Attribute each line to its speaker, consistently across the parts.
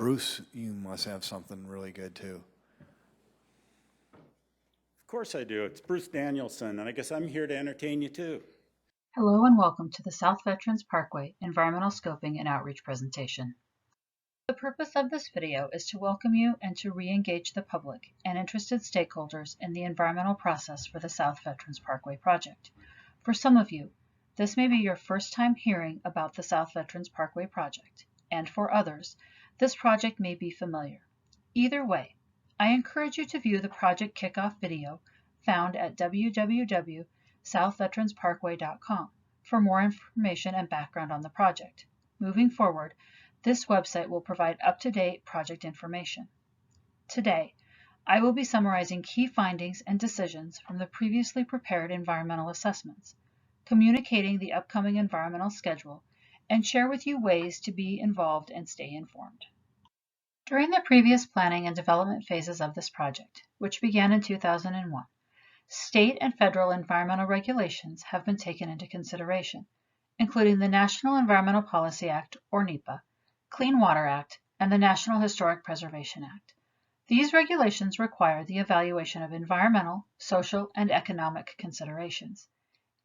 Speaker 1: Bruce, you must have something really good too.
Speaker 2: Of course I do. It's Bruce Danielson, and I guess I'm here to entertain you too.
Speaker 3: Hello and welcome to the South Veterans Parkway Environmental Scoping and Outreach presentation. The purpose of this video is to welcome you and to re-engage the public and interested stakeholders in the environmental process for the South Veterans Parkway project. For some of you, this may be your first time hearing about the South Veterans Parkway project, and for others, this project may be familiar. Either way, I encourage you to view the project kickoff video found at www.southveteransparkway.com for more information and background on the project. Moving forward, this website will provide up-to-date project information. Today, I will be summarizing key findings and decisions from the previously prepared environmental assessments, communicating the upcoming environmental schedule, and share with you ways to be involved and stay informed. During the previous planning and development phases of this project, which began in 2001, state and federal environmental regulations have been taken into consideration, including the National Environmental Policy Act, or NEPA, Clean Water Act, and the National Historic Preservation Act. These regulations require the evaluation of environmental, social, and economic considerations.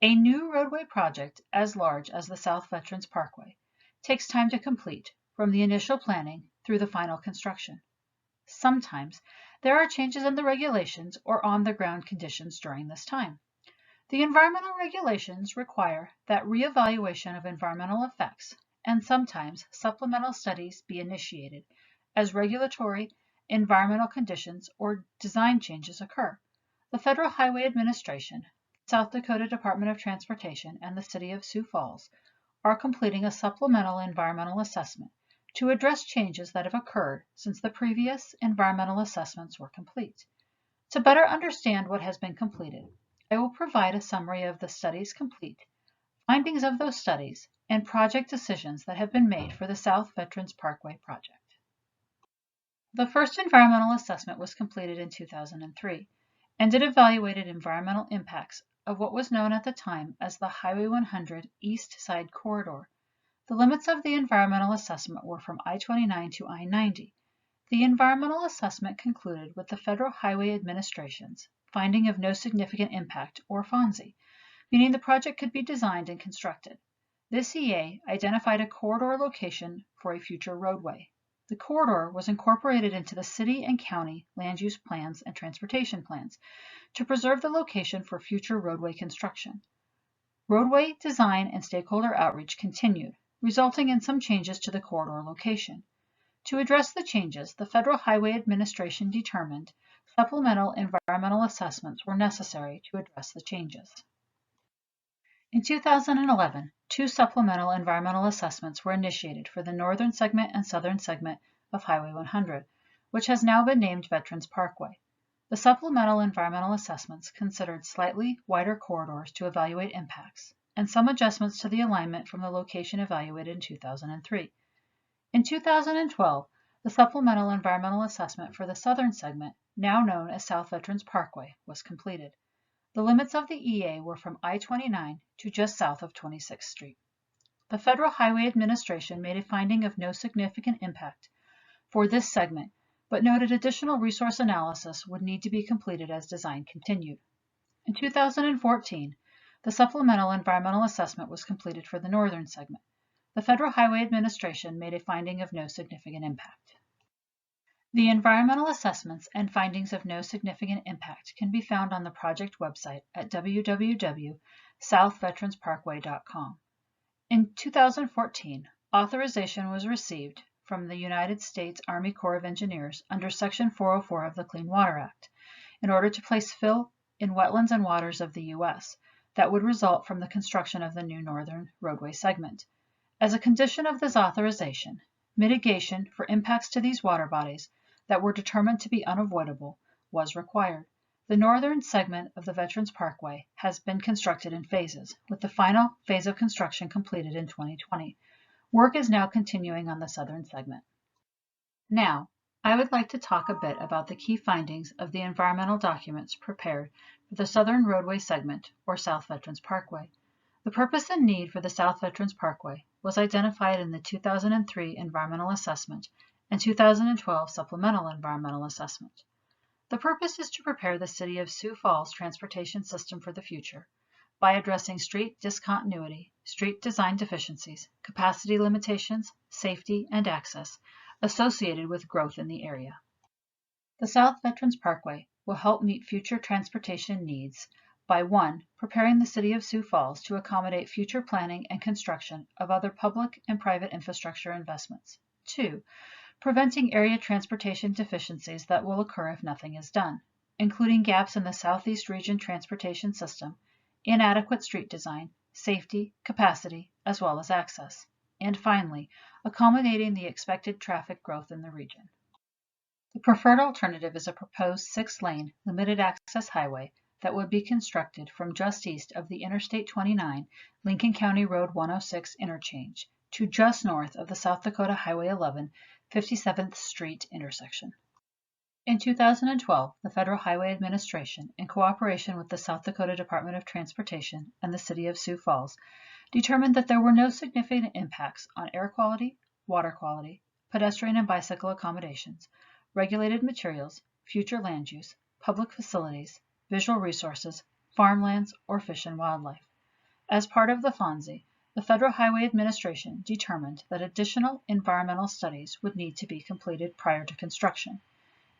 Speaker 3: A new roadway project as large as the South Veterans Parkway takes time to complete from the initial planning through the final construction. Sometimes there are changes in the regulations or on-the-ground conditions during this time. The environmental regulations require that reevaluation of environmental effects and sometimes supplemental studies be initiated as regulatory, environmental conditions, or design changes occur. The Federal Highway Administration, South Dakota Department of Transportation, and the City of Sioux Falls are completing a supplemental environmental assessment to address changes that have occurred since the previous environmental assessments were complete. To better understand what has been completed, I will provide a summary of the studies complete, findings of those studies, and project decisions that have been made for the South Veterans Parkway project. The first environmental assessment was completed in 2003, and it evaluated environmental impacts of what was known at the time as the Highway 100 East Side Corridor. The limits of the environmental assessment were from I-29 to I-90. The environmental assessment concluded with the Federal Highway Administration's finding of no significant impact, or FONSI, meaning the project could be designed and constructed. This EA identified a corridor location for a future roadway. The corridor was incorporated into the city and county land use plans and transportation plans to preserve the location for future roadway construction. Roadway design and stakeholder outreach continued, resulting in some changes to the corridor location. To address the changes, the Federal Highway Administration determined supplemental environmental assessments were necessary to address the changes. In 2011, 2 supplemental environmental assessments were initiated for the northern segment and southern segment of Highway 100, which has now been named Veterans Parkway. The supplemental environmental assessments considered slightly wider corridors to evaluate impacts, and some adjustments to the alignment from the location evaluated in 2003. In 2012, the supplemental environmental assessment for the southern segment, now known as South Veterans Parkway, was completed. The limits of the EA were from I-29 to just south of 26th Street. The Federal Highway Administration made a finding of no significant impact for this segment, but noted additional resource analysis would need to be completed as design continued. In 2014, the supplemental environmental assessment was completed for the northern segment. The Federal Highway Administration made a finding of no significant impact. The environmental assessments and findings of no significant impact can be found on the project website at www.southveteransparkway.com. In 2014, authorization was received from the United States Army Corps of Engineers under Section 404 of the Clean Water Act in order to place fill in wetlands and waters of the U.S. that would result from the construction of the new northern roadway segment. As a condition of this authorization, mitigation for impacts to these water bodies that were determined to be unavoidable was required. The northern segment of the Veterans Parkway has been constructed in phases, with the final phase of construction completed in 2020. Work is now continuing on the southern segment. Now, I would like to talk a bit about the key findings of the environmental documents prepared for the southern roadway segment, or South Veterans Parkway. The purpose and need for the South Veterans Parkway was identified in the 2003 environmental assessment and 2012 Supplemental Environmental Assessment. The purpose is to prepare the City of Sioux Falls transportation system for the future by addressing street discontinuity, street design deficiencies, capacity limitations, safety, and access associated with growth in the area. The South Veterans Parkway will help meet future transportation needs by 1. Preparing the City of Sioux Falls to accommodate future planning and construction of other public and private infrastructure investments. 2. Preventing area transportation deficiencies that will occur if nothing is done, including gaps in the Southeast Region transportation system, inadequate street design, safety, capacity, as well as access. And finally, accommodating the expected traffic growth in the region. The preferred alternative is a proposed 6-lane limited access highway that would be constructed from just east of the Interstate 29 Lincoln County Road 106 interchange to just north of the South Dakota Highway 11 57th Street intersection. In 2012, the Federal Highway Administration, in cooperation with the South Dakota Department of Transportation and the City of Sioux Falls, determined that there were no significant impacts on air quality, water quality, pedestrian and bicycle accommodations, regulated materials, future land use, public facilities, visual resources, farmlands, or fish and wildlife. As part of the FONSI, the Federal Highway Administration determined that additional environmental studies would need to be completed prior to construction,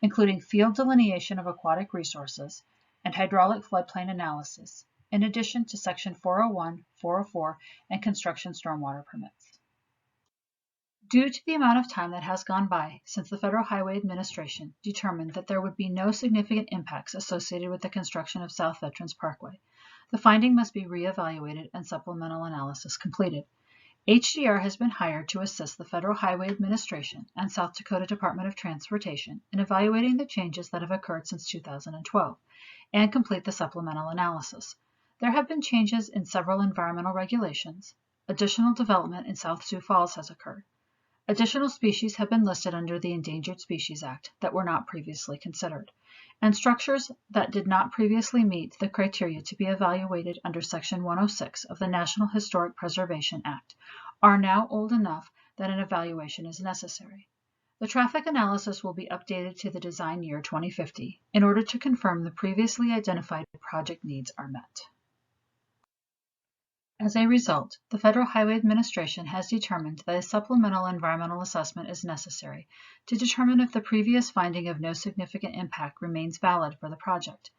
Speaker 3: including field delineation of aquatic resources and hydraulic floodplain analysis, in addition to Section 401, 404, and construction stormwater permits. Due to the amount of time that has gone by since the Federal Highway Administration determined that there would be no significant impacts associated with the construction of South Veterans Parkway, the finding must be reevaluated and supplemental analysis completed. HDR has been hired to assist the Federal Highway Administration and South Dakota Department of Transportation in evaluating the changes that have occurred since 2012 and complete the supplemental analysis. There have been changes in several environmental regulations. Additional development in South Sioux Falls has occurred. Additional species have been listed under the Endangered Species Act that were not previously considered, and structures that did not previously meet the criteria to be evaluated under Section 106 of the National Historic Preservation Act are now old enough that an evaluation is necessary. The traffic analysis will be updated to the design year 2050 in order to confirm the previously identified project needs are met. As a result, the Federal Highway Administration has determined that a supplemental environmental assessment is necessary to determine if the previous finding of no significant impact remains valid for the project.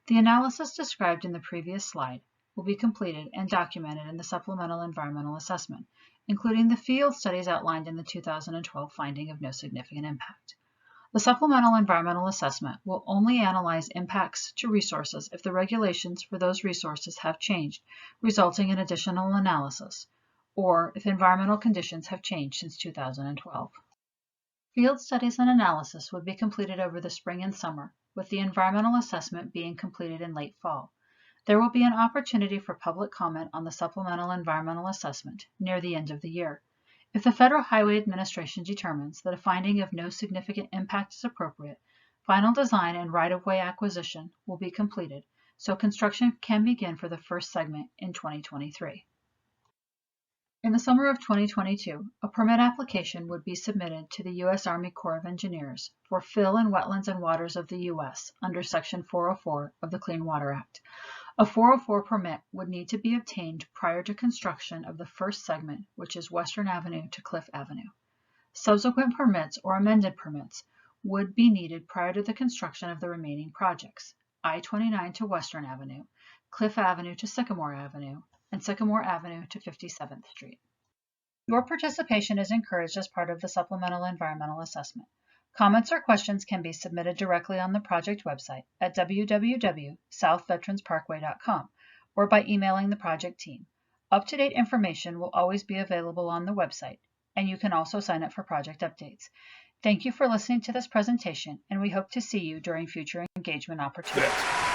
Speaker 3: The analysis described in the previous slide will be completed and documented in the supplemental environmental assessment, including the field studies outlined in the 2012 finding of no significant impact. The supplemental environmental assessment will only analyze impacts to resources if the regulations for those resources have changed, resulting in additional analysis, or if environmental conditions have changed since 2012. Field studies and analysis would be completed over the spring and summer, with the environmental assessment being completed in late fall. There will be an opportunity for public comment on the supplemental environmental assessment near the end of the year. If the Federal Highway Administration determines that a finding of no significant impact is appropriate, final design and right-of-way acquisition will be completed, so construction can begin for the first segment in 2023. In the summer of 2022, a permit application would be submitted to the U.S. Army Corps of Engineers for fill in wetlands and waters of the U.S. under Section 404 of the Clean Water Act. A 404 permit would need to be obtained prior to construction of the first segment, which is Western Avenue to Cliff Avenue. Subsequent permits or amended permits would be needed prior to the construction of the remaining projects, I-29 to Western Avenue, Cliff Avenue to Sycamore Avenue, and Sycamore Avenue to 57th Street. Your participation is encouraged as part of the Supplemental Environmental Assessment. Comments or questions can be submitted directly on the project website at www.southveteransparkway.com or by emailing the project team. Up-to-date information will always be available on the website, and you can also sign up for project updates. Thank you for listening to this presentation, and we hope to see you during future engagement opportunities.